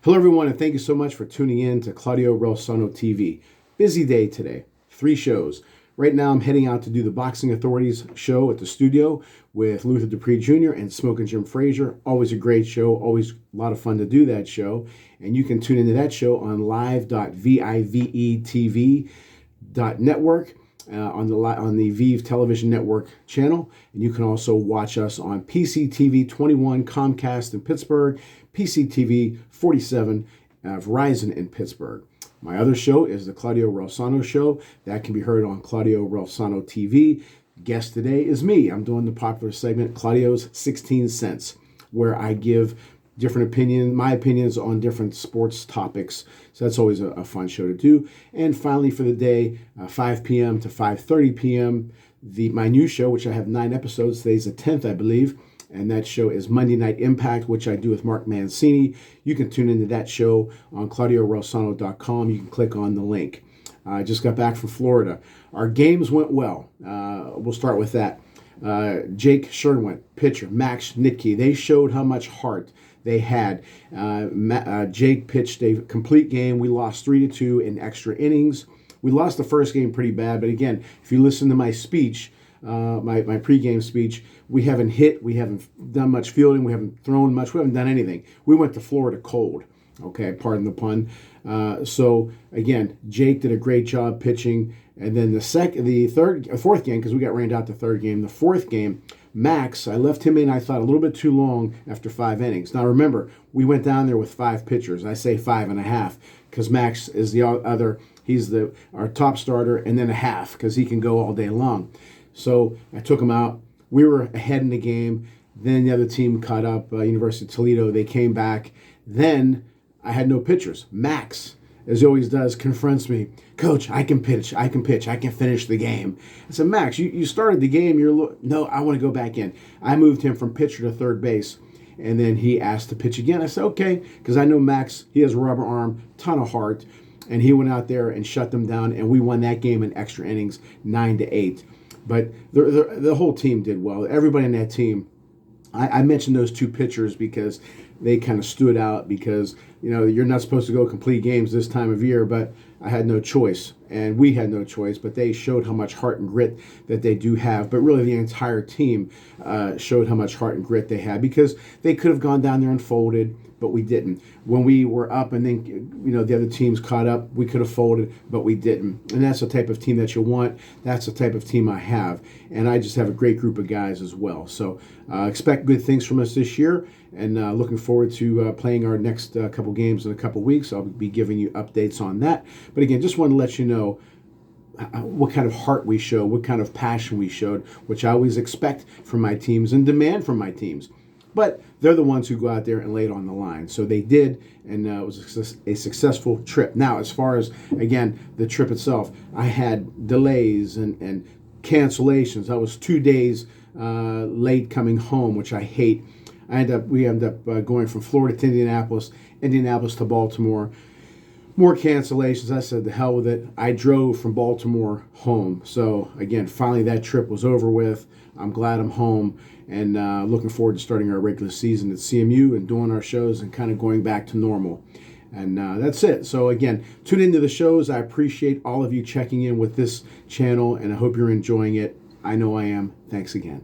Hello, everyone, and thank you so much for tuning in to Claudio Relsano TV. Busy day today, 3 shows. Right now, I'm heading out to do the Boxing Authorities show at the studio with Luther Dupree Jr. and Smoking Jim Frazier. Always a great show, always a lot of fun to do that show. And you can tune into that show on live.vivetv.network. On the Vive Television Network channel. And you can also watch us on PCTV 21 Comcast in Pittsburgh, PCTV 47 Verizon in Pittsburgh. My other show is the Claudio Relsano Show. That can be heard on Claudio Relsano TV. Guest today is me. I'm doing the popular segment Claudio's 16 Cents, where I give different my opinions on different sports topics. So that's always a fun show to do. And finally for the day, 5 p.m. to 5:30 p.m., my new show, which I have 9 episodes. Today's the 10th, I believe. And that show is Monday Night Impact, which I do with Mark Mancini. You can tune into that show on ClaudioRelsano.com. You can click on the link. I just got back from Florida. Our games went well. We'll start with that. Jake Sherwin, pitcher, Max Nitke, they showed how much heart they had. Jake pitched a complete game. We lost 3-2 in extra innings. We lost the first game pretty bad, but again, if you listen to my speech, my pregame speech, we haven't hit, we haven't done much fielding, we haven't thrown much, we haven't done anything. We went to Florida cold. Okay, pardon the pun. So again, Jake did a great job pitching, and then the fourth game, because we got rained out the third game. The fourth game, Max, I left him in, I thought, a little bit too long after 5 innings. Now remember, we went down there with 5 pitchers. I say 5.5 because Max is the other. He's our top starter, and then a half because he can go all day long. So I took him out. We were ahead in the game. Then the other team caught up, University of Toledo. They came back. Then I had no pitchers. Max, as he always does, confronts me. Coach, I can pitch. I can finish the game. I said, Max, you started the game. No, I want to go back in. I moved him from pitcher to third base. And then he asked to pitch again. I said, okay, because I know Max, he has a rubber arm, ton of heart. And he went out there and shut them down. And we won that game in extra innings, 9-8. But the whole team did well. Everybody in that team, I mentioned those 2 pitchers because they kind of stood out because, you're not supposed to go complete games this time of year, but I had no choice. And we had no choice, but they showed how much heart and grit that they do have. But really the entire team showed how much heart and grit they had because they could have gone down there and folded, but we didn't. When we were up and then, the other teams caught up, we could have folded, but we didn't. And that's the type of team that you want. That's the type of team I have. And I just have a great group of guys as well. So expect good things from us this year. And looking forward to playing our next couple games in a couple weeks. I'll be giving you updates on that. But again, just want to let you know what kind of heart we show, what kind of passion we showed, which I always expect from my teams and demand from my teams. But they're the ones who go out there and lay it on the line. So they did, and it was a successful trip. Now, as far as, again, the trip itself, I had delays and cancellations. I was 2 days late coming home, which I hate. We ended up going from Florida to Indianapolis to Baltimore. More cancellations. I said, the hell with it. I drove from Baltimore home. So, again, finally that trip was over with. I'm glad I'm home and looking forward to starting our regular season at CMU and doing our shows and kind of going back to normal. And that's it. So, again, tune into the shows. I appreciate all of you checking in with this channel, and I hope you're enjoying it. I know I am. Thanks again.